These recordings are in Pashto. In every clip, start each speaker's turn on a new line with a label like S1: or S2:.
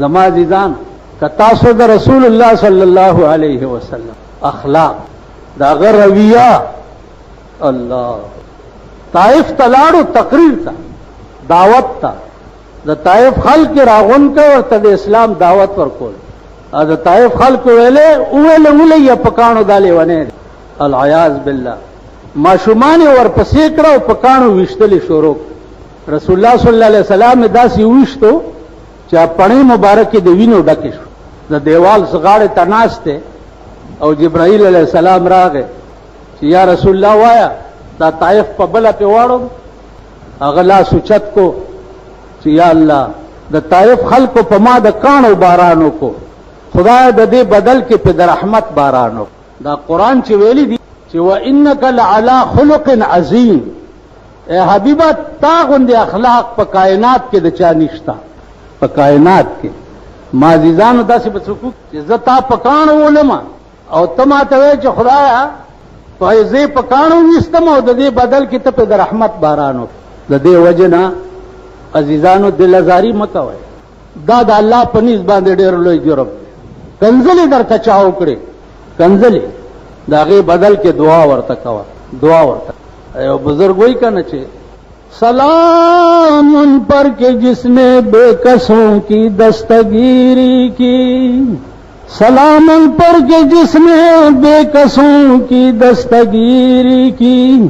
S1: زما عزیزان کتاسو د رسول الله صلی الله علیه وسلم اخلاق دا غیر رویه الله طائف تلاړو تقریر تا دعوت تا د طائف خلک راغون کا ورته د اسلام دعوت ورکول د طائف خلک ویلې یا پکانو دالې ونه العیاذ بالله ماشومان ورپسې کړه او پکانو وشتلې شروع رسول الله صلی الله علیه وسلم داسې وشتو چې پړې مبارکې د وینو ډکې شو د دیوال سغاړې تناسته او جبرائیل علیہ السلام راغه چې یا رسول الله وایا دا طائف په بل په واړو اغلا سوچت کو چې یا الله د طائف خلکو په ما د کانو بارانو کو خدای د دې بدل کې په رحمت بارانو دا قران چې ویلي دي چې وانک لعلى خلق عظیم اے حبیبا تا غوندې اخلاق په کائنات کې د چا نشتا په کائنات کې ما عزیزانو داسې بچو چې زتا پکانو ولما او تما ته وای چې خدایا فایزه پکانو نستم او د دې بدل کې ته په رحمت بارانو د دې وجنا عزیزانو دلزاری مکوي دا د الله په نس باندې ډېر لوی جرم کنزلې درته چاو کړي کنزلې داغه بدل کې دعا ورته کوا دعا ورته ایو بزرگ وہی کہنا چاہیے سلام ان پر کہ جس نے بے کسوں کی دستگیری کی سلام ان پر کہ جس نے بے کسوں کی دستگیری کی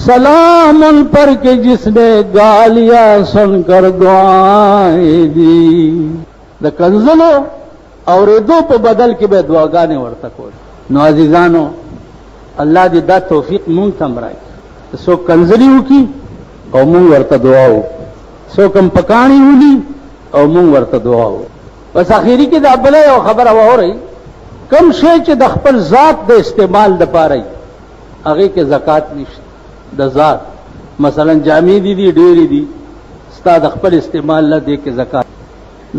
S1: سلام ان پر کہ جس نے گالیاں سن کر دعائیں دی دا کنزلو اور دو پہ بدل کے بے دعاگانے ورتا کوئی نو عزیزانو اللہ دی دا توفیق مونږ تم راي سو کنزلی وکي او مونږ ورته دعا وکړو سو کم پکانی ولي او مونږ ورته دعا وکړو بس اخیری کې دا بل یو خبره ووري کم شی چې د خپل ذات د استعمال د پاره هغه کې زکات نشته د ذات مثلا جامې دي ډېری دي ستا د خپل استعمال له دې کې زکات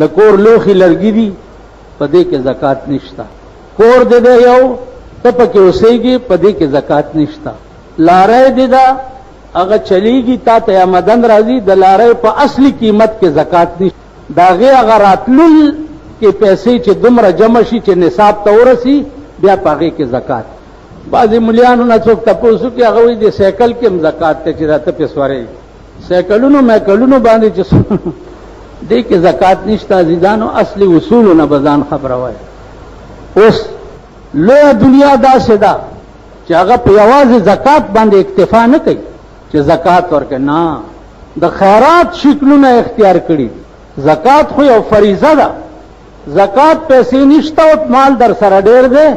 S1: لکور لوخي لرګي دي په دې کې زکات نشته کور دې یو ته پکې اوسېږي په دې کې زکات نشته لارې دې دا هغه چلیږي تا ته آمدن راځي د لارې په اصلي قیمت کې زکات نشته داغه هغه راتلل کې پیسې چې دومره جمع شي چې نصاب ته ورسي بیا پاغه کې زکات بعضی مليانو نه څوک تاسو کې هغه وي د سایکل کې زکات ته چې راته پیسواري سایکلونو مېکلونو باندې چې دې کې زکات نشته عزیزانو اصلي اصول نه بزان خبره وای اوس لوی دنیا دا سدا چې هغه په یوازې زکات باندې اکتفا نه کوي چې زکات ورکړي نه د خیرات شکلونه اختیار کړي زکات خو یو فریضه ده زکات پیسې نشته او مال در سره ډېر دی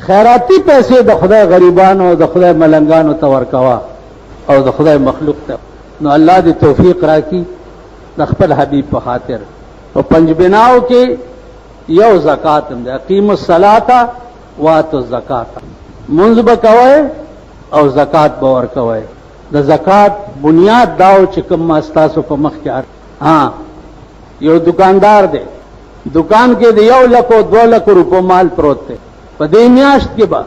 S1: خیراتی پیسې د خدای غریبانو د خدای ملنګانو ته ورکوا او د خدای مخلوق ته نو الله دې توفیق راکړي د خپل حبیب په خاطر او پنځ بناو کې یو زکات هم ده اقیم الصلاة واتوا الزکات منځ به کوئ او زکات به ورکوئ د زکات بنیاد داو چې کوم ما ستاسو په مخ کې ها یو دکاندار دی دکان کې د 1 لک او 2 لک روپو مال پروت دی په دې میاشت کې به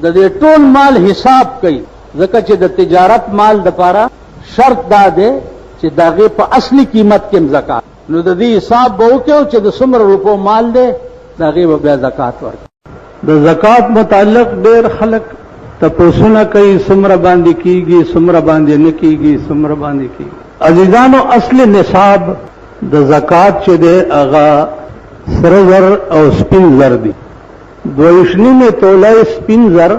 S1: د دې ټول مال حساب کوي ځکه چې د تجارت مال د پاره شرط دا دی چې دغه په اصلي قیمت کې زکات نو د دې حساب به وکړو چې د څومره روپو مال دی دغه به بیا زکات ورکړي د زکات متعلق ډېر خلک تپوسونه کوي څومره باندې کیږي څومره باندې نه کیږي څومره باندې کیږي عزیزانو اصل نصاب د زکات چې دی هغه سره زر او سپین زر دی 2.5 توله سپین زر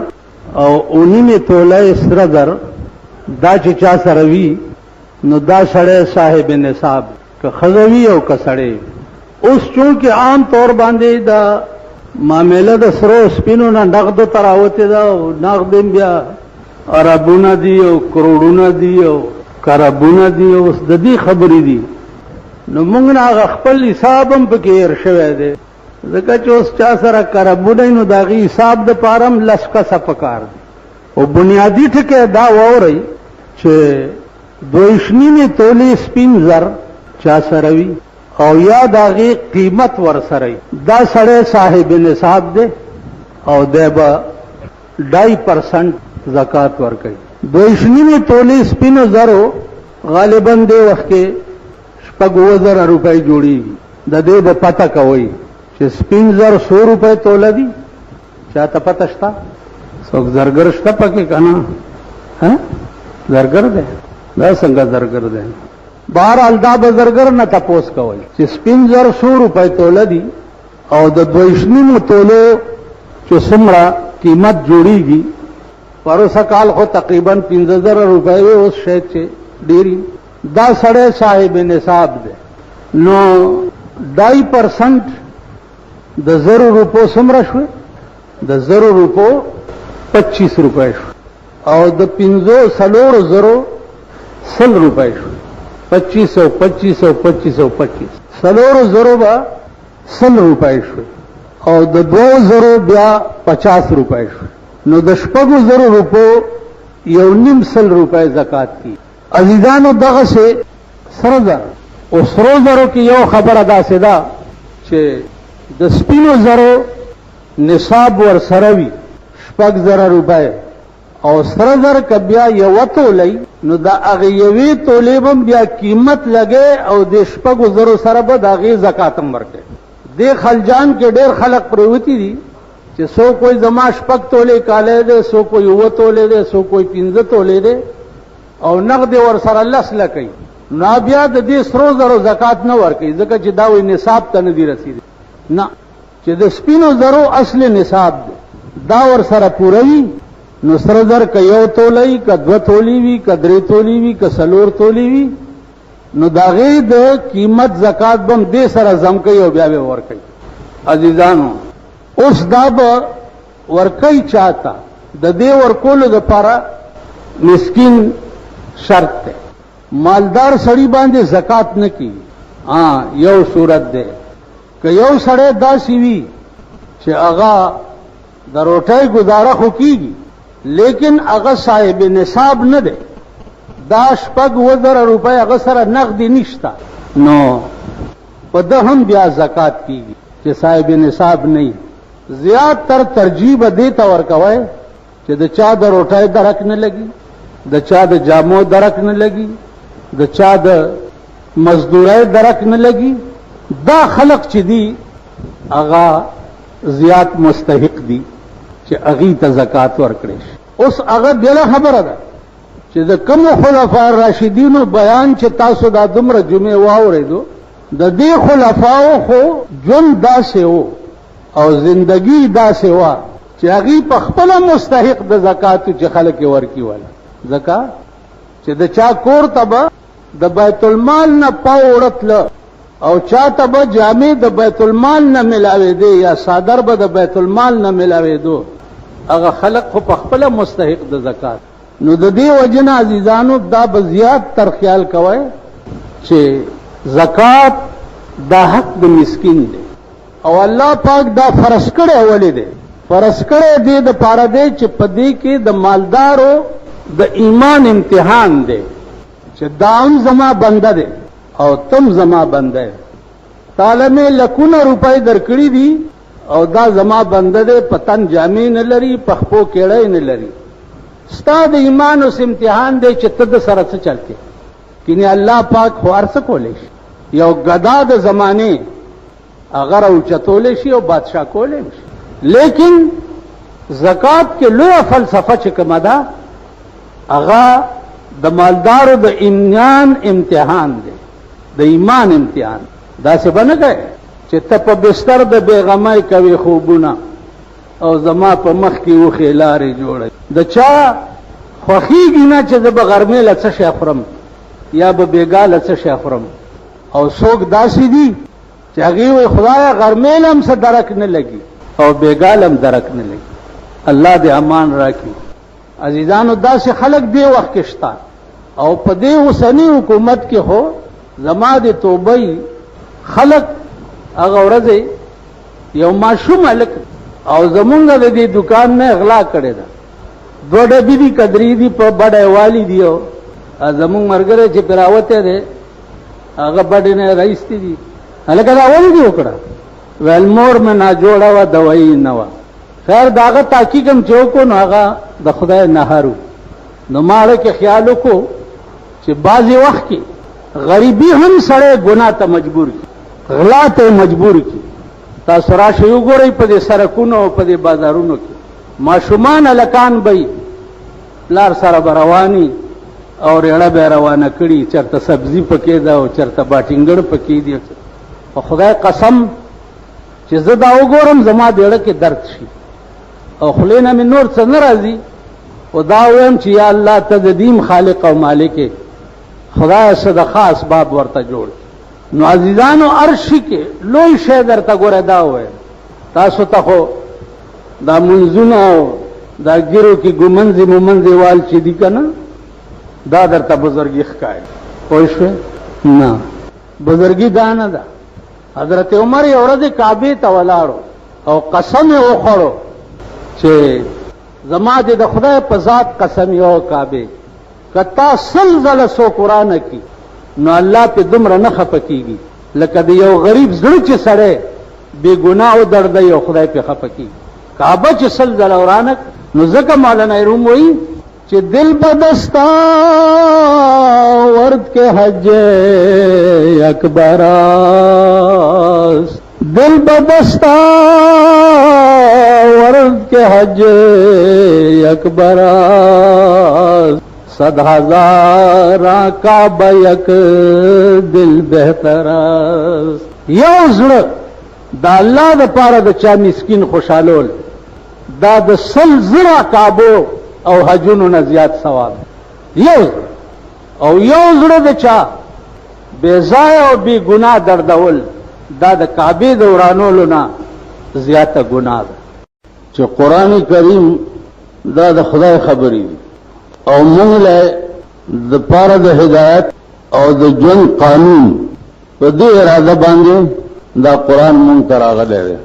S1: او 19 توله سره زر دا چې چا سره وي نو دا سړی صاحب نصاب که خزوی او که سړی اوس چونکه عام طور باندې دا معامله د سرو سپینو نه نقد تراوته دا نقد بیا عربونه دی او کروڑونه دی او کربونه دی او د دې خبرې دي نو موږ نه خپل حساب هم پکې هر شوی دی ځکه چې اوس چا سره کربونه نو داغي حساب د پارم لسکه سپکار او بنیادی ټکي دا ووري چې 2.5 توله سپین زر چا سره وي او یا داغي قیمت ور سره دا سړی صاحب نصاب دی او دبا 2.5% زکات ور کوي 2.5 توله سپینو زرو غالبا دی وخت کې 5000 روپۍ جوړیږي د دې د پته کوي چې سپین زر 100 روپے توله دي چاته پته شته څوک زرګر شته پکې کنه ها زرګر دی دا څنګه زرګر دی بهرحال دا به زرګر نه تپوس کوي چې سپین زر 100 روپے توله دي او د 2.5 تولو چې څومره قیمت جوړیږي پروسه کال خو تقریبا 15000 روپے اوس شاید چې ډیری دا سړی صاحب نصاب دی نو 2.5% د 100 روپو څومره شو د 100 روپو 25 روپے شو او د 500 100 روپے شو 2500 100 با 100 روپے شو او د 2000 بیا 50 روپے شو نو د 100 روپو 1.5 روپے زکات کی عزیزانو دغه سے سرزر او سروزرو کی یو خبر ادا سدا چې د سپینو زرو نصاب ور سروي 6,000 روپے او سرزر کبیا یو تولای نو دا هغه یوې تولې بم بیا قیمت لګي او د 6,000 سره به د هغه زکات هم ورکړي د خلجان کې ډېر خلق پروتی دي چې سو کوئی زما 6 تولې کاله ده سو کوئی و تولې ده سو کوئی 15 تولې ده او نقد ور سره لس لکې نو بیا د دې سرو زرو زکات نه ورکړي ځکه چې دا وې نصاب ته نه دی رسیدي نه چې د سپینو زرو اصل نصاب ده دا ور سره پوروي نو سره زر ک یو تولې ک دو تولې وی ک درې تولې وی ک سلور تولې وی نو داغه د قیمت زکات بم دې سره زم کوي او بیا به ور کوي عزیزانو اوس دا به ور کوي چاته د دې ور کول د لپاره مسکین شرط ده مالدار سړی باندې زکات نه کی یو صورت ده که یو سړی داسې وي چې هغه د روټۍ گزاره خو کیږي لیکن هغه صاحب نصاب نه ده دا 6,000 روپے هغه سره نقدي نشتا نو په ده هم بیا زکات کیږي چې صاحب نصاب نه زیات تر ترجیح دې ته ورکوي چې د چا د روټۍ درک نه لګي د چا د جامو درک نه لګي د چا د مزدورۍ درک نه لګي دا خلق چې دي هغه زیات مستحق دي چې هغه ته زکات ورکړي اوس هغه بل خبره ده چې د کوم خلفای راشدینو بیان چې تاسو دا دومره جمعه واورېدو د دې خلفاو خو جون داسې وو او زندگی داسې وا چې هغه په خپل مستحق د زکات چې خلک ورکی ولا زکات چې د چا کور تبه د بیت المال نه پاوړتل او چا تبه جامع د بیت المال نه ملاوي دي یا صادر به د بیت المال نه ملاوي دو هغه خلق خو په خپل مستحق د زکات نو د دې وجنه عزیزانو دا بزیات تر خیال کوي چې زکات دا حق د مسکین دی او الله پاک دا فرض کړی ولې دی فرض کړی دی د پاره دی چې پدې کې د مالدارو د ایمان امتحان دی چې دام زما بنده دی او تم زما بنده تعالی مې لکونه روپۍ درکړي دي او دا زما بنده دی پتن جامع نه لري پخپو کېړې نه لري ستا د ایمان اوس امتحان دی چې ته د سره څه چلته کینه الله پاک خو ارڅ کولې یو غدا د زمانه اگر او چتولې شي او بادشاہ کولې شي لیکن زکات کې لوی فلسفه چې کومه ده هغه د مالدارو د ایمان امتحان دی د ایمان امتحان دا څه بنګای چې ته په بستر د بیغمای کوي خوبونه او زما په مخ کې و خلارې جوړه د چا خوخیږي نه چې د بغرمه لڅ شخرم یا به بیګاله څه شخرم او څوک داسې دي چې هغه وي خدای غرمه لم څه درک نه لګي او بیګالم درک نه لګي الله دې امان راکړي عزیزانو داسې خلق دی وخت کې شتا او په دې اوسنی حکومت کې هو زما د توبې خلق هغه ورځي یو ماشوم الک او زمونږ د دې دکان نه اغلا کړی دا دوړه بي قدرې دي په بډای والی دیو زمونږ مرګره چې پراوته ده هغه بډې نه رئیس دي هلکه دا ولې دی وکړه ویل مور مې نه جوړه و دوايي نه و خیر داغه تحقیق هم چوکو نو هغه د خدای نهارو نو ماړه کې خیال وکړو چې بعضی وخت کې غریبي هم سړی ګناه ته مجبور کی غلا ته مجبور کی. تاسو راشئ وګورئ په دې سړکونو او په دې بازارونو کې ماشومان هلکان به پلار سره به رواني او ریړه به روانه کړي، چېرته سبزي پکې ده او چېرته باټینګړ پکې دي. په خدای قسم چې زه دا وګورم زما دیړه کې درد شي او خولې نه مې نور څه نه راځي، او دا وایم چې یا الله ته د دین خالق او مالک خدای صدقه اسباب ورته جوړ. نو عزیزانو عرشی کې لوی شی درته ګوره دا ووایم، تاسو ته خو دا منځونه او دا ګیرو کې ګمنځې ممنځې وال چې دي که نه، دا درته بزرګي ښکاري. پوه شوې؟ نه، بزرګي دا نه ده. حضرت عمر یو ورځ کعبې ته ولاړو او قسم یې وخوړو چې زما دې د خدای په ذات قسم یو کعبې که تا 100 ځله څوک قرآن کی نو الله پې دومره نه خفه کېږي لکه د یو غریب زړه چې سړی بې ګناه ودردوي او خدای پې خفه کېږي. کعبه چې 100 ځله ورانه نو ځکه مولانا روم وایي چې دل بدستا ورد کے حج اکبر دل بدستا ورد کے حج اکبر 100,000 کعبہ یک دل بہتر. یو زړه د الله د پاره د چا مسکین خوشالول دا د 100 زره کعبو او حجونو نه زیات ثواب. یو او یو زړه د چا بے ځای او بې ګناه دردول دا د کعبې د ورانولو نه زیاته ګناه ده. چې قرآن کریم دا د خدای خبرې دي او موږ له د پاره د هدایت او د ژوند قانون په دې اراده باندې دا قرآن موږ ته راغلی دی.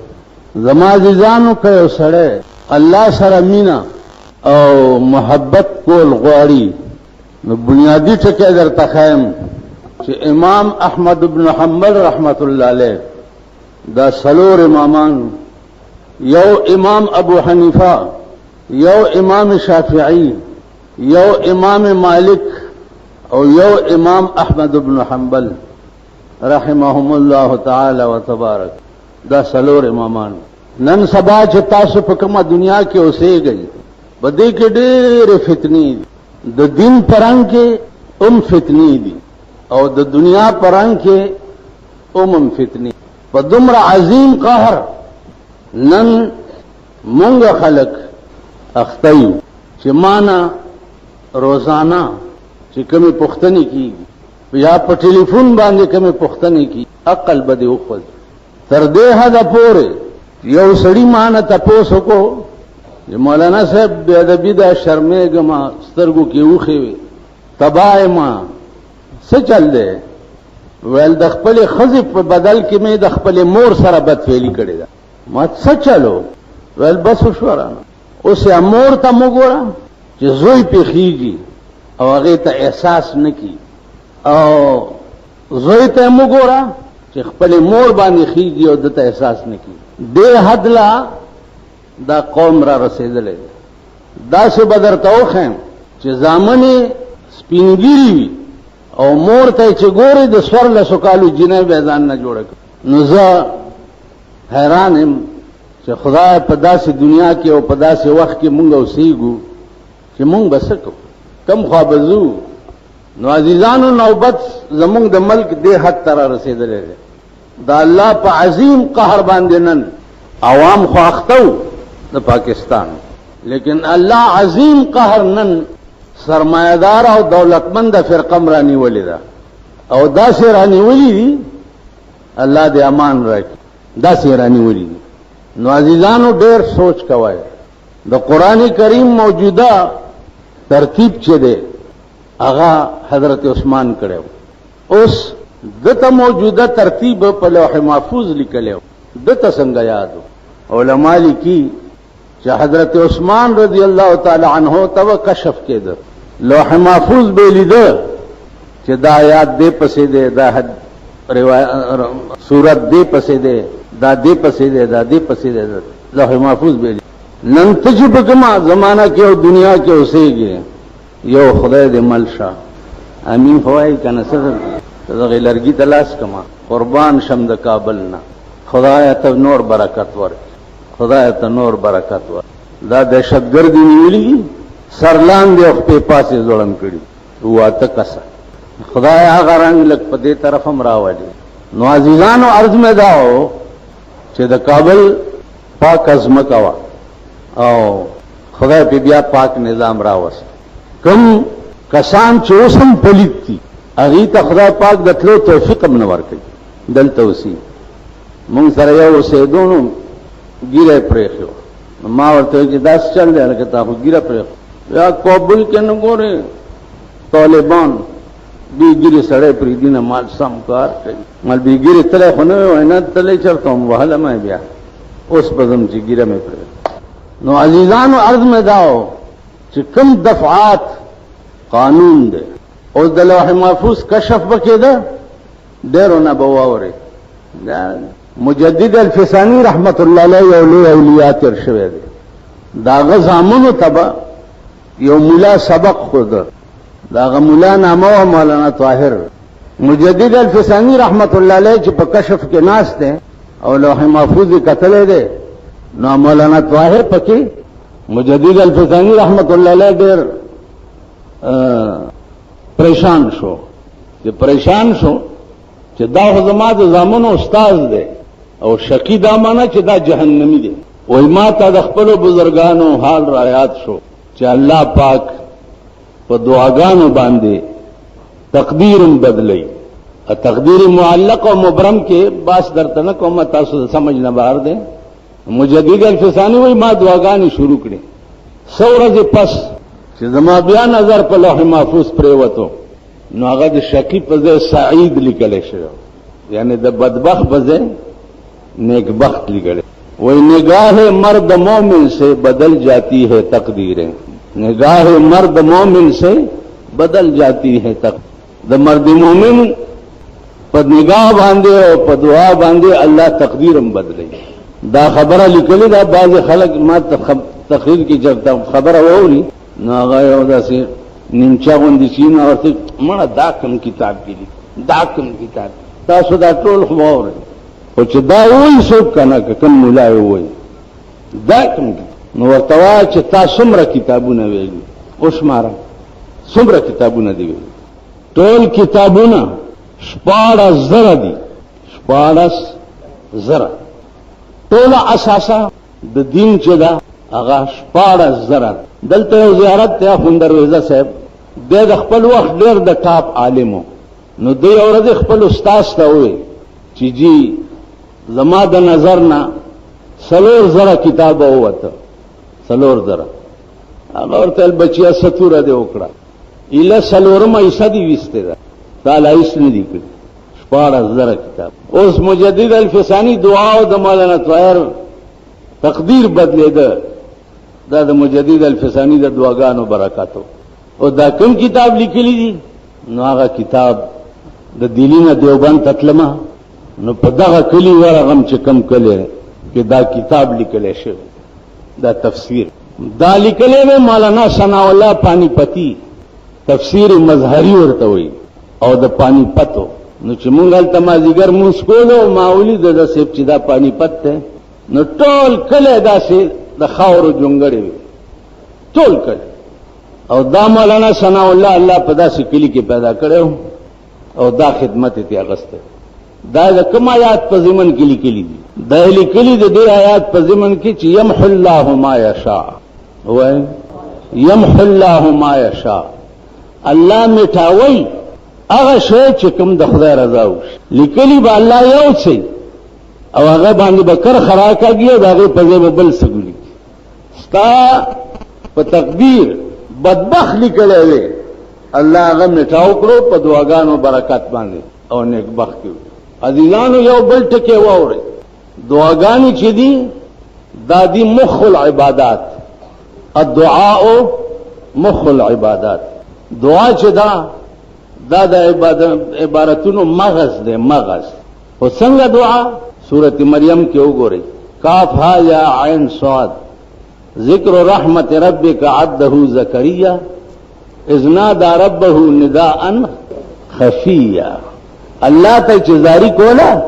S1: زما عزیزانو که یو سړی الله سره مینه او محبت کول غواړي نو بنیادی ټکی درته ښایم چې امام احمد بن حنبل رحمت الله علیه دا 4 امامان، یو امام ابو حنیفه، یو امام شافعی، یو امام مالک او یو امام احمد بن حنبل رحمهم الله تعالی و تبارک. دا 4 امامان. نن سبا چې تاسو په کومه دنیا کې اوسېږئ بدې کې ډېرې فتنې دي، د دین پرنګ کې فتنې دي او د دنیا پرنګ کې فتنې. په دومره عظیم قهر نن مونږ خلک اخته یو چې مانا روزانه چې کومې پوښتنې کېږي یا په ټلیفون باندې کومې پوښتنې کېږي عقل به دې وخوځي. تر دې حده پورې یو سړي مانه تپوس وکړو چې مولانا صاحب بې ادبي ده، شرمېږم، سترګو کې اوښې وي، تباه یم، څه چل دی؟ ویل د خپلې ښځې په بدل کې مې د خپلې مور سره بدفعلي کړې ده. ما څه چلو؟ ویل بس وشوه رانه. اوس یا مور ته مو ګوره چې زوی پېښېږي او هغې ته احساس نه کي، او زوی ته مو ګوره چې خپلې مور باندې خېږي او دته احساس نه کي. دې حد لا دا قوم را رسېدلی دی. داسې به درته وښیم چې زامن یې سپینګیري وي او مور ته چې ګورې د 14 کالو جینۍ به ځان نه جوړه کړي. نو زه حیران یم چې خدای په داسې دنیا کې او په داسې وخت کې مونږ اوسېږو چې مونږ به څه کوو، کم خوا به ځو. نو عزیزانو نوبت زمونږ د ملک دې حد ته را رسېدلی دی. دا الله په عظیم قهر باندې نن عوام خو اخته و د پاکستان، لیکن الله عظیم قهر نن سرمایدار او دولتمند فرقم رانیولې ده او داسې رانیولې دي الله دې امان راکړي، داسې رانیولې دي. نو عزیزانو ډېر سوچ کوئ. د قرآن کریم موجوده ترتیب چې دی هغه حضرت عثمان کړی و. اوس دته موجوده ترتیب په لوح محفوظ لیکلی و، دته څنګه یاد و؟ علما لیکي چې حضرت عثمان رضی الله تعالی عنه ته کشف کېده، لوح محفوظ به لیده چې دا آیات دې پسې دی، دا سورت دې پسې دی، دا دې پسې دی، دا دې پسې دی، لوح محفوظ به لیده. نن ته چې په کومه زمانه کې او دنیا کې اوسېږي یو خدای دې مل شه. امین خو وایي که نه څه دغه لرګي د لاس کما قربان شم د کابل نه خدای ته نور برکت ورکړي خدای ته نور برکت ورکړي دا دهشتګردي نیولي سرلان دی او په پاسه ظلم کړي واته کسه خدای هغه رنگ لک په دې طرف هم راوړي نو عزیزانو عرض مې داو چې د کابل پاک عظمت وا او خدای په بیا پاک نظام راوست کوم کسان چې اوسم پلیت دي هغه ته خدای پاک د تلو توفیق هم نه ورکړي دلته وسی مونږ سره یو اوسېدونو ګیره پرېخو ما ورته چې داس چل دی لکه تاسو ګیره پرېخو یا کابل کې نه ګوره طالبان بیګری سړی پرې دینه مال سم کار کوي مال بیګری تله خو نه وینا تله چرته وهله مې بیا اوس بدم چې ګیره مې پرې نو عزیزانو عرض مې داو چې کوم دفعات قانون دی او د لوح محفوظ کشف وکړه ډېرونه بواوري مجدد الفسانی رحمت الله علیه او له اولیاء تر شوی دی دا غزامونو تبا یو مولا سبق خود دا مولا نامو مولانا طاهر مجدد الفسانی رحمت الله علیه چې په کشف کې ناس ده او لوح محفوظ کتلې ده نو مولانا طاهر پکې مجدد الفسانی رحمت الله علیه ډېر پریشان شو چې دا زما د زامنو استاد دی او شکی دا معنا چې دا جهنمی دی وای ما ته د خپل بزرګانو حال را یاد شو چې الله پاک په دعاګانو باندې تقدیر بدلی تقدیر معلق او مبرم کې باس درته نه کوم تاسو سمجھ نه بهر دی مجدد الفسانی وای ما دعاګانې شروع کړې څو ورځې پس چې زما بیا نظر په لوح محفوظ پرې وته نو هغه د شکی په ځای سعید لیکل شوی یعنی د بدبخت په ځای نیک بخت لیکل وہی نگاہ مرد مومن سے بدل جاتی ہے تقدیریں نگاہ مرد مومن سے بدل جاتی ہے تقدیر د مرد مومن په نگاہ باندې او په دعا باندې الله تقدیرم بدلی دا خبره لیکلې دا بعض خلک ما تقریر کې چې خبره ووري نو هغه یو داسې نیمچا غوندې سین ورته مړه دا کوم کتاب کې دا کوم کتاب تاسو دا ټول خو وره او چې دا وایي څوک کنه کوم مولا وایي دا کوم نو ورته چې تاسو څومره کتابونه ویلي اوس ماره څومره کتابونه دی ویلي ټول کتابونه 14,000 دي 14,000 ټول اساسا د دین چې دا هغه 14,000 دلته زیارت ته خوندر رضا صاحب د خپل وخت ډېر د ټاپ عالمو نو دوی اورځ خپل استاد ته وي چې جی زما د نظر نه 3,000 کتاب وته 3,000 هغه ورته بچیا ستوره دی وکړه اله 3,000 ایسه دی وسته ده تعالی ایس نه دی کړ 14,000 کتاب اوس مجدد الفسانی دعا او د مولانا طاهر تقدیر بدلیده دا د مجدد الفسانی د دعاګانو برکاتو او دا کوم کتاب لیکلی دي نو هغه کتاب د دلینا دیوبند تطلمه نو په دغه کلی ورغم چې کم کلی کې دا کتاب لیکل شوی دا تفسیر دا لیکلی مولانا ثنا الله پانی پتی تفسیر مظهری ورته وي او د پانی پتو نو چې مونږ هلته مازیګر مونږ کولو ماولی د سیب چې دا پانی پت ته نو ټول کله داسې د خاورو جونګړې وي ټول کله او دا مولانا ثنا الله په داسې کلی کې پیدا کړو او دا خدمت ته اغسته دا د کوم آیات په ضمن کې لیکلي دي دا لیکلي دي د آیات په ضمن کې چې یمحو الله ما یشاء وای یمحو الله ما یشاء الله میټاوي هغه شی چې کوم د خدای رضا وشي لیکلي به الله یو څه او هغه باندې بکر خراکاږي دا غي په ځای بل سګولي ستا په تقدیر بدبخت لیکلې وي الله هغه میټاو کړو په دعاګانو برکات باندې او نیک بخت کړو عزیزانو یو بل ټکی واوري دعاګانې چې دي دا دي مخ العبادات الدعاء مخ العبادات دعا چې دا د عبارتونو مغز دی مغز او څنګه دعا سورۃ مریم کې وګورئ کاف ها یا عین صاد ذکر رحمت ربک عبده زکریا اذ نادى ربه نداء خفیا
S2: الله ته چې زاری کوله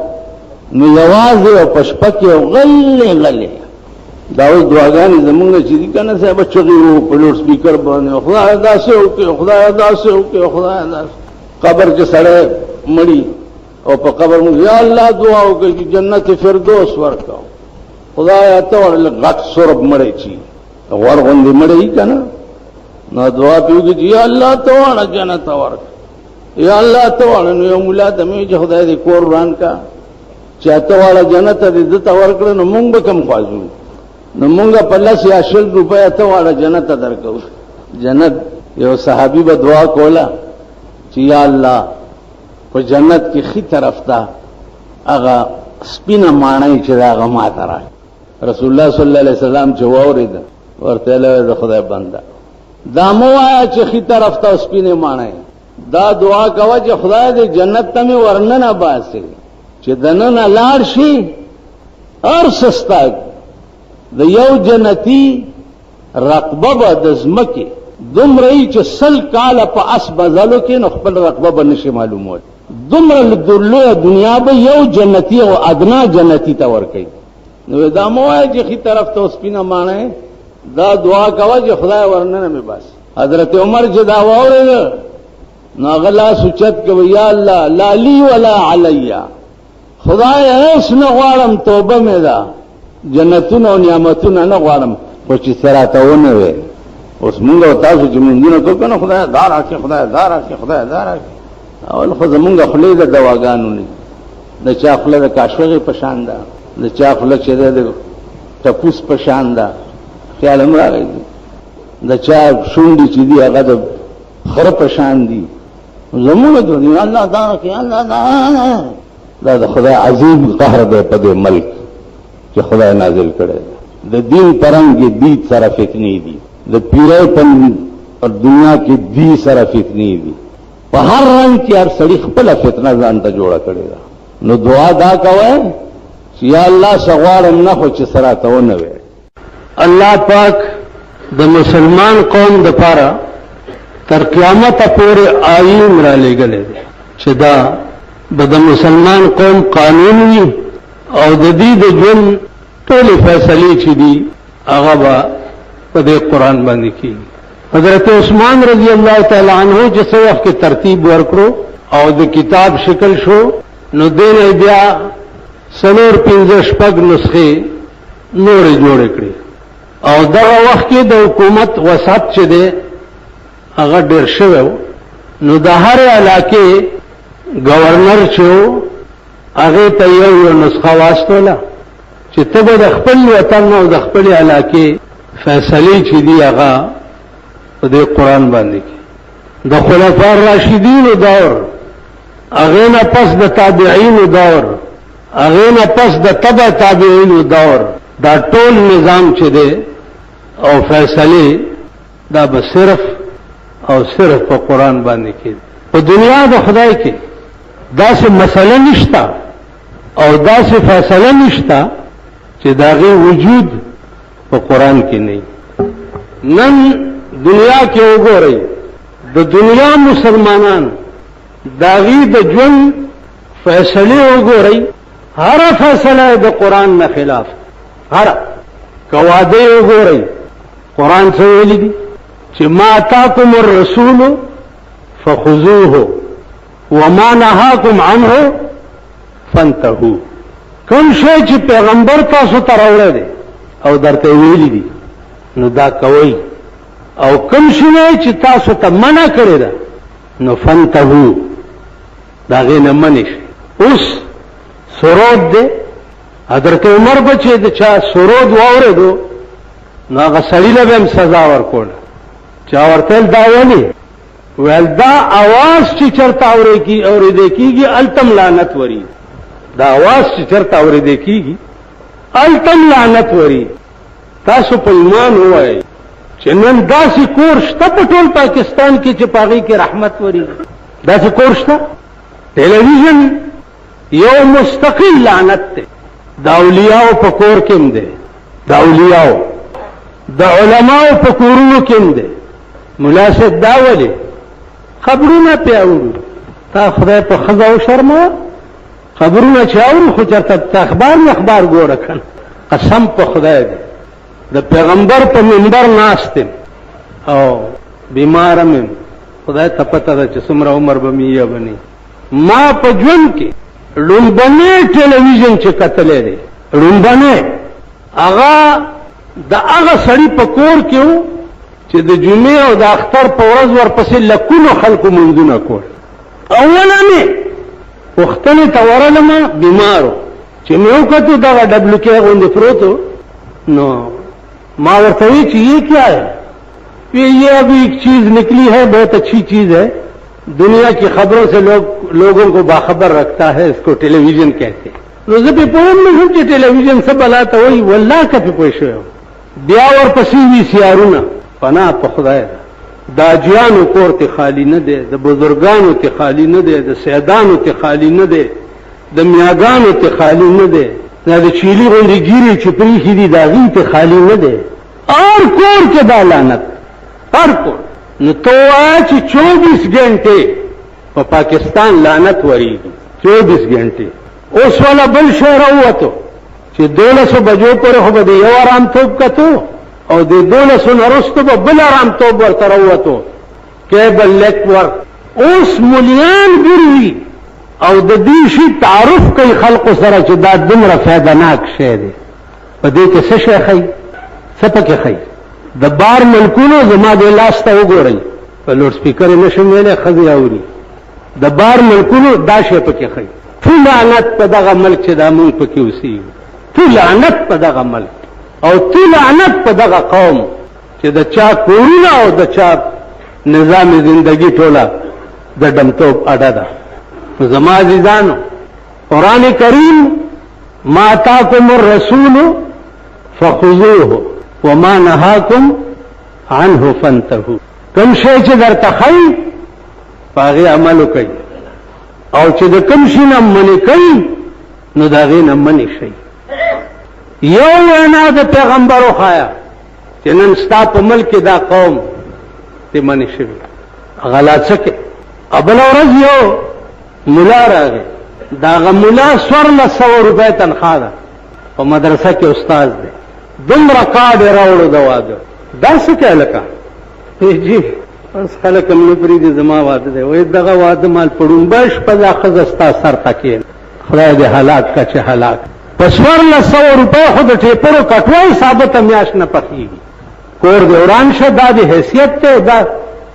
S2: نو یوازې او پشپکې او غلې دا اوس دعاګانې زمونږ چې دي که نه صاحب چغې وو په لوډ سپیکر باندې خدای داسې وکړي خدای داسې وکړي خدای داسې قبر کې سړی مړي او په قبر مونږ یا الله دعا وکړي چې جنت فردوس ورکړو خدای ته ورله غټ سورب مړی چی غور غوندې مړی که نه نو دعا پې وکړي چې یا الله ته واړه جنت ورکړه یا الله ته واړه نو یو ملا ته مې چې خدای دې کور وران کا چې ته واړه جنت دې ده ته ورکړه نو مونږ به کم خوازو نو مونږه په 10 یا 100 روپیا ته واړه جنت درکو جنت یو صحابي به دعا کوله چې یا الله په جنت کې خي طرف ته هغه سپینه ماڼۍ چې هغه ماته را رسول الله صلی الله علیه وسلم چې واورید ورته له خدای بنده دا مو آیا چې خي طرف ته سپینه ماڼۍ دا دعا کوه چې خدای دې جنت ته مې ورننه باسي چې دننه لاړ شي هر سستا د یو جنتی رقبه به د ځمکې دومره چې 100 کاله په اس بزلو کې نو خپل رقبه به نشي معلومول دومره لویه دنیا به یو جنتی او ادنا جنتی ته ورکوي نو دا مو وایي چې خي طرف ته سپینه ماڼۍ دا دعا کوه چې خدای ورننه مې باسي حضرت عمر چې دا واورېده نو هغه لاس اوچت کوي یا الله لا لی ولا علی خدای هیڅ نه غواړم توبه مې ده جنتونه او نعمتونه نه غواړم خو چې سراته ونه وي اوس مونږ او تاسو چې مونږونه کوو کنه خدای دار راکړي خدای دار راکړي خدای دار راکړي اول خو زمونږ خولې د دواګانو نه د چا خوله د کاشوغې په شان ده د چا خوله چې ده د ټپوس په شان ده خیال هم راغی د چا شونډې چې دي هغه د خره په شان دي زمونږ د الله دا راکړي الله دا د خدای عظیم قهر دی په دې ملک چې خدای نازل کړي د دین پرنګ دي سره فتنې دي د پیرای په دنیا کې دي سره فتنې دي په هر رنګ کې هر سړي خپل فتنه ځان ته جوړه کړې ده نو دعا دا کوئ چې یا الله سغواړم نه خو چې سره ته ونه وي
S1: الله پاک د مسلمان قوم د پاره تر قیامت پورې آئین را لګلې چې دا د مسلمان قوم قانون وي او د دې د ژوند ټول فیصلې چې دي هغه به په دې قرآن باندې کیږي حضرت عثمان رضی الله تعالی عنہ چې څه وخت کې ترتیب ورکړو او د کتاب شکل شو نو دین بیا 4-5 نسخې نورې جوړې کړې او دغه وخت کې د حکومت وسعت چې دی هغه ډېر شوی نو د هر علاقې گورنر چې هغه ته یو نسخه واستوله چې ته به د خپل وطن او د خپل علاقې فیصلې چې دی هغه په دې قرآن باندې کې د خلفاء الراشدین دور هغه نه پس د تابعین دور هغه نه پس د تبع تابعین دور دا ټول نظام چې دی او فیصلې دا به صرف او صرف په قرآن باندې کې په دنیا د خدای کې داسې مسله نشته او داسې فیصله نشته چې داغه وجود په قرآن کې نه نن دنیا کې وګورئ د دنیا مسلمانان داغي د ژوند فیصله وګورئ هر فیصله د قرآن نه خلاف هر کواده وګورئ قرآن څه ویلي دي چې ما اتاکم الرسول فخذوه وما نهاکم عنه فانتهوا کوم شی چې پیغمبر تاسو ته راوړی دی او درته ویلي دي نو دا کوئ او کوم شی چې تاسو ته منع کړی ده نو فانتهوا دا غي نه منع شي اوس سرود دی حضرت عمر بچی د چا سرود واورېدو نو هغه سړي له هم سزا ورکوله چا ورته دا ولي ویل دا आवाज چې چرته اورېدل کیږي التم لعنت وری دا आवाज چې چرته اورېدل کیږي التم لعنت وری تاسو په ایمان وایي چې نن داسې کور شته په ټول پاکستان کې چې پاغي کې رحمت وری داسې کور شته ټلویزیون یو مستقل لعنت ده د اولیاء په کور کې هم ده د اولیاء د علماء په کورونو کې هم ده مناسب دا ولي خبرونه پیاوړو تا خدای په ښځه وشرموه خبرونه چې اورو خو چېرته اخبار ګوره کنه قسم په خدای دی د پیغمبر په منبر ناست یم او بیمارم یم خدای ته پته ده چې څومره عمر به مې یا به نه ما په ژوند کې لومبنی ټلویزیون چې کتلی دی لومبنی هغه د هغه سړي په کور کې و چې د جمعې او د اختر په ورځ ورپسې لکونو خلکو منځونه کول اوله مې پوښتنې ته ورغلم بیمار و چې مې وکتو دغه ډبلوکې غوندې پروت و نو ما ورته وی چې یہ کیا ہے یہ ابھی ایک چیز نکلی ہے بہت اچھی چیز ہے دنیا کی خبروں سے لوگوں کو باخبر رکھتا ہے اس کو ٹیلی ویژن کہتے ہیں روزه په پوهم نه هم چې ټلویزیون څه بلا ته وایي والله که پې پوه شوی بیا ورپسې وي سیارونه پناه په خدای ده د اجیانو کور ته خالی نه دی د بزرګانو ته خالی نه دی د سیدانو ته خالی نه دی د میاګانو ته خالی نه دی دا د چیلي غوندې ګیرې چې پریښي دي د هغې ته خالی نه دی هر کور کې دا لعنت هر کور نو ته ووایه چې 24 ګنټې په پاکستان لعنت ورېږي 24 ګنټې اوس والا بل شی راووتو چې 12 بجو پورې خو به د یو ارامتوب کتو او د 12 نه وروسته به بل ارامتوب ورته راووتو کیبل نیټورک اوس ملیان ګروي او د دې شي تعارف کوي خلقو سره چې دا دومره فایدهناک شی دی په دې کې څه شی ښایي څه پکې ښایي د بار ملکونو زما د لاس ته وګورئ په لوډ سپیکر یې نشم ویلی ښځې اوري د بار ملکونو دا شی پکې ښایي تو لعنت په دغه ملک چې دا مونږ پکې اوسېږو تو لعنت په دغه ملک او تو لعنت په دغه قوم چې د چا کورونه او د چا نظام زندگی ټوله د ډمتوب اډه ده زما عزیزانو قرآن کریم ما اتاکم الرسول فخذوه وما نهاکم عنه فانتهوا کوم شی چې درته ښایي په هغې عمل وکئ او چې د کوم شي نه منې کوي نو د هغې نه منې شئ یو وینا د پیغمبر وښایه چې نن ستا په ملک کې دا قوم ته منې شوي هغه لا څه کې بله ورځ یو ملا راغی د هغه ملا 1400 روپۍ تنخوا ده په مدرسه کې استاد دی دومره کارډ یې راوړو د واده دا څه کوې لکه جی اوس خلک هم نه پرېږدي زما واده دی وایي دغه واده مال په ړومبی شپه دا ښځه ستا سر ته کښېنه خدای دې هلاک که چې هلاک په 1400 روپۍ خو د ټیپرو کټوای ثابته میاشت نه پخېږي کور دې وران شه دا د حیثیت دی دا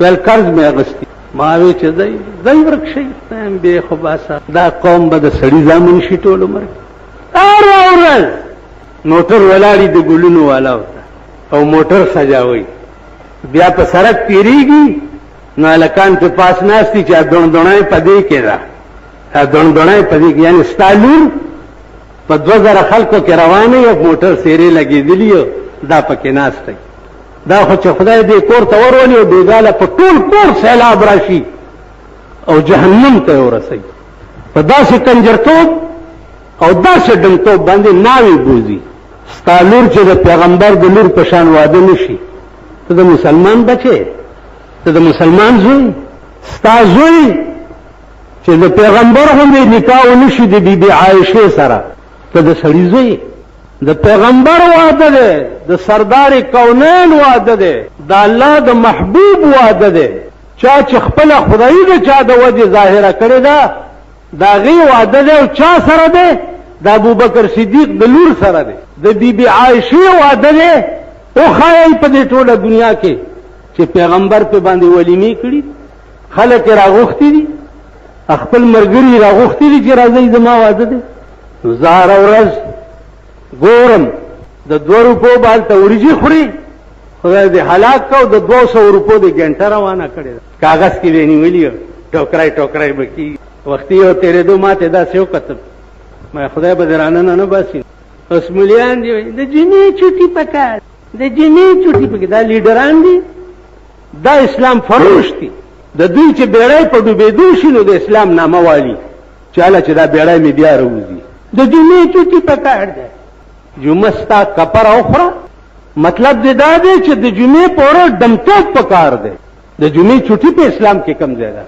S1: ویل قرض مې اخیستي ما وی چې دی ورک شي بې خو باسه دا قوم به د سړي زامن شي ټول عمر هر ورځ موټر ولاړي د ګلونو والا او موټر سجاوي بیا په سړک تیریږي نو هلکان په پاس ناست دي چې دوڼدوڼی په دې کې ده دوڼدوڼی په دې کې یعنې ستا لور په 2000 خلکو کې روانه یو موټر سیرې لګېدلي دا پکې ناست دی دا خو چې خدای دې کور ته ورولي او بېګاله په ټول کور سیلاب راشي او جهنم ته یې ورسوي په داسې کنجرتوب او داسې ډنګتوب باندې ناوې بوځي ستا لور چې د پیغمبر د لور په شان واده نه شي ته د مسلمان بچې ته د مسلمان زوی ستا زوی چې د پیغمبر غوندې نکاح ونه شي د بیبي عایشې سره ته د سړي زوی د پیغمبر واده دی د سردار کونین واده دی د الله د محبوب واده دی چا چې خپله خدایي د چا د وجې ظاهره کړې ده د هغې واده دی او چا سره دی د ابوبکر صدیق د لور سره دی د بیبي عایشې واده دی وښایئ په دې ټوله دنیا کې چې پیغمبر په باندې ولیمې کړي خلک یې راغوښتي دي خپل ملګري یې راغوښتي دي چې راځئ زما واده دی نو زه هره ورځ ګورم د 2 روپو بالته وریجې خوري خدای دې هلاک کو د 200 روپو د ګنټه روانه کړې ده کاغذ کې یې نیولي ټوکرای به کېږي وختي یو تېرېدو ما ته داسې وکتل ما خدای به دې راننه نه باسي اوس ملیان دي د جمعې چوټي پکار د جمعې چوټي پکې دا لیډران دي دا اسلام فروش دي د دوی چې بیړۍ په ډوبېدو شي نو د اسلام نامه والي چې هله چې دا بیړۍ مې بیا راوځي د جمعې چوټي پکار دی جمعه ستا کپر او خوره مطلب دې دا دی چې د جمعې په ورځ ډمتوب پکار دی د جمعې چوټي په اسلام کې کم ځای ده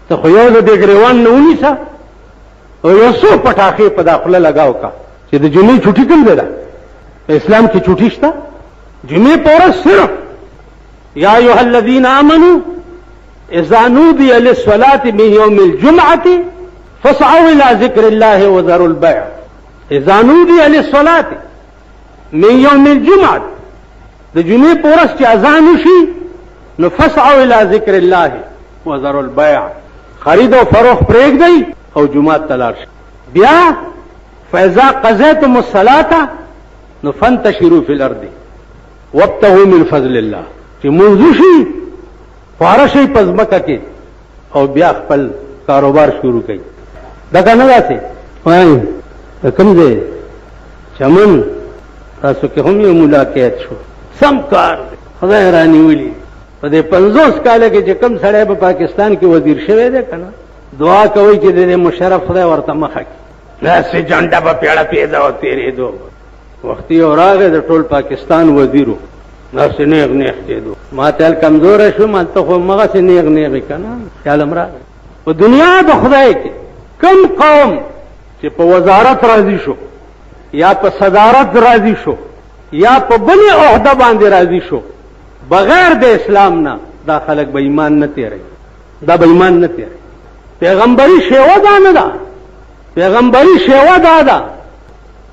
S3: ته خو یو د دې ګریوان نه ونیسه او یو څو پټاخې په داخله لګاو کا چې د جمعې چوټي کوم دی په اسلام کې چوټي شته جمعې په ورځ صرف یا ایها الذین آمنوا اذا نودي للصلاة من يوم الجمعة فاسعوا الى ذكر الله وذروا البيع اذا نودي للصلاة من يوم الجمعة د جمعې په ورځ چې اذان وشي نو فاسعوا الى ذكر الله وذروا البيع خرید او فروخت پرېږدئ او جمعات ته لاړ شئ بیا فاذا قضيتم الصلاة نو فانتشروا في الارض وابتغوا من فضل الله چې منځ شي فاره شي په ځمکه کې او بیا خپل کاروبار شروع کړئ دا کنه داسې وایي کوم دی چمن تاسو کې هم یو ملاقات شو سم کار خدای رانیولي په دې 50 کال کې چې کم سړی په پاکستان کې وزیر شوی دی کنه دعا کوي چې د مشرف خدای ورته مخه کړي داسې جنډه په پیړه پیدا او تېرېدو وخت یو راغی د ټول پاکستان وزیرو داسې نیغ نیغ کېدو ما ته کمزوره شو ما ته خو مغسې نیغ نیغې که نه خیالم راغی په دنیا د خدای کې کم قوم چې په وزارت راضي شو یا په صدارت راضي شو یا په بلې عہده باندې راضي شو بغیر د اسلام نه دا خلک به ایمان نه تیری دا به ایمان نه تیری پیغمبري شیوه دا نه ده پیغمبري شیوه دا ده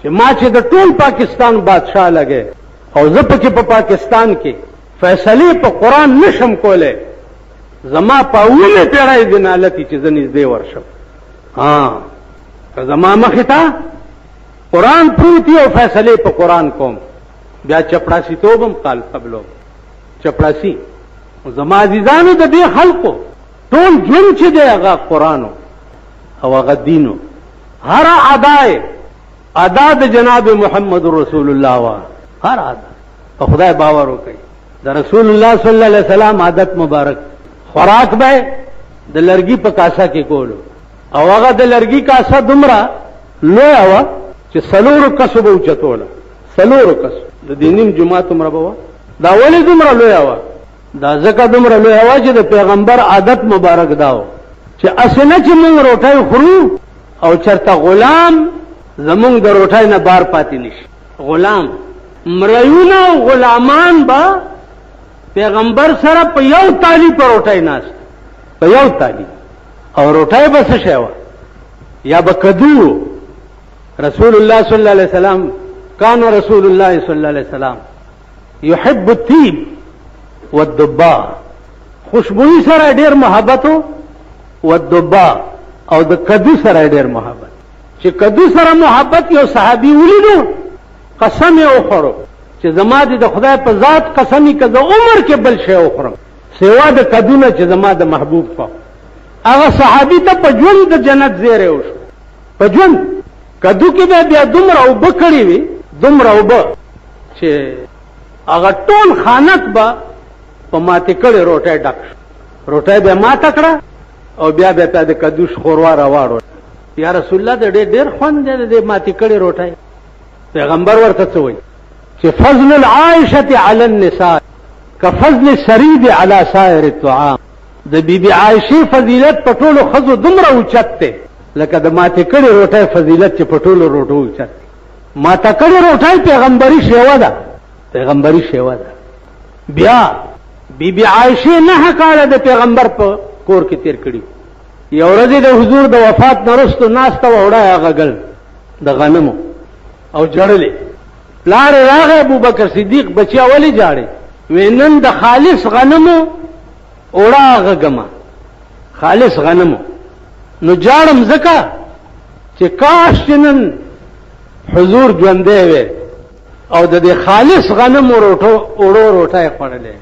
S3: چې ما چې د ټول پاکستان بادشاہ لګې او زه پکې په پاکستان کې فیصلې په قرآن نشم کولی زما په اوله پیړۍ د نالتي چې زه نږدې ورشم که زما مخې ته قرآن پروت وي او فیصلې په قرآن کوم بیا چپړاسي توبم قال قبلو چپړاسي زما عزیزانو د دې خلقو ټول ژوند چې دی هغه قرآن او هغه دینو هر ادا د جناب محمد رسول الله وا هر ادا په خدای باور وکړي د رسول الله صلی الله علیه وسلم عادت مبارک خوراک به د لرګي په کاسه کې کولو او هغه د لرګي کاسه دومره لوی و چې سلورو کسو به اوچتوله سلورو کسو د دې نیم جماعت عمره به دا ولې دومره لوی و دا ځکه دومره لوی و چې د پیغمبر عادت مبارک داو چې اسنه چې موږ روټۍ خورو او چرته غلام زمونږ د روټۍ نه بار پاتې نشي غلام مریونه او غلامان با پیغمبر سره په یو تالی په روټۍ ناست په یو تالی او روټۍ به څه شی وه یا به کدو رسول الله صلی الله علیه وسلم کان رسول الله صلی الله علیه وسلم يحب الطيب والدباء خوشبوئی سره ډیر محبت والدباء او د کدو سره ډیر محبت چې کدو سره محبت یو صحابي ولیدو قسم یې وخورو چې زما د خدای په ذات قسمی که د عمر کې بل شی وخورم سوا د کدو نه چې زما د محبوب په هغه صحابي ته په ژوند د جنت زیری وشو په ژوند کدو کې به بیا دومره اوبه کړې وي دومره اوبه چې هغه ټول خانک به په ماتې کړې روټۍ ډک شو روټۍ به ماته کړه او بیا به ته د کدو ښوروا راواړو یا رسول الله د ډېر خوند دی د ماتې کړې روټۍ پیغمبر ورته څه وایي چې فضل العائشة علی النساء کفضل السرید علی سائر الطعام د بیبي عائشې فضیلت په ټولو ښځو دومره اوچت دی لکه د ماتې کړې روټۍ فضیلت چې په ټولو روټو اوچت دی ماته کړې روټۍ پیغمبري شیوه ده پیغمبري شیوه ده بیا بیبي عائشې 9 کاله د پیغمبر په کور کې تیر کړي یو ورځ د حضور د وفات نه وروسته ناسته وه وړه هغه ګل د غنمو او جړلې پلار راغی ابوبکر صدیق بچیا ولې جاړې وی نن د خالص غنمو اوړه هغه ګمه خالص غنمو نو جاړم ځکه چې کاش چې نن حضور ژوندی وی او د دې خالص غنمو اوړو روټۍ خوړلې